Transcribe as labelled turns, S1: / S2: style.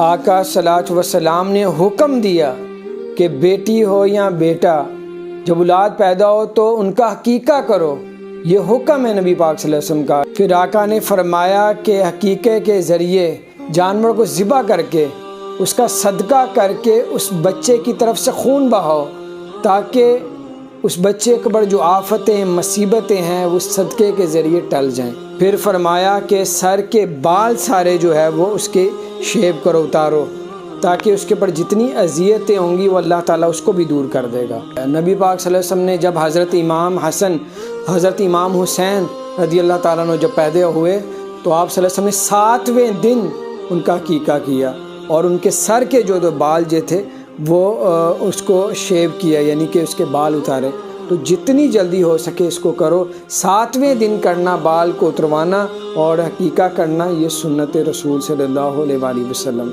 S1: आका सल्लल्लाहु वसल्लम ने हुक्म दिया कि बेटी हो या बेटा, जब औलाद पैदा हो तो उनका हकीका करो। ये हुक्म है नबी पाक सल्लल्लाहु अलैहि वसल्लम का। फिर आका ने फरमाया कि हकीके के ज़रिए जानवर को ज़िबा करके उसका सदका करके उस बच्चे की तरफ से खून बहाओ, ताकि उस बच्चे के ऊपर जो आफतें मुसीबतें हैं वो सदक़े के ज़रिए टल जाएं। फिर फरमाया कि सर के बाल सारे जो है वो उसके शेव करो, उतारो, ताकि उसके ऊपर जितनी अज़ियतें होंगी वो अल्लाह ताला उसको भी दूर कर देगा। नबी पाक सल्लल्लाहु अलैहि वसल्लम ने जब हज़रत इमाम हसन, हज़रत इमाम हुसैन रज़ी अल्लाह ताला अन्हु जब पैदा हुए तो आप सल्लल्लाहु अलैहि वसल्लम ने 7वें दिन उनका अकीका किया और उनके सर के जो बाल जो थे वो उसको शेव किया, यानी कि उसके बाल उतारे। तो जितनी जल्दी हो सके इसको करो। 7वें दिन करना, बाल को उतरवाना और हकीका करना, ये सुन्नत रसूल सल्लल्लाहु अलैहि वसल्लम।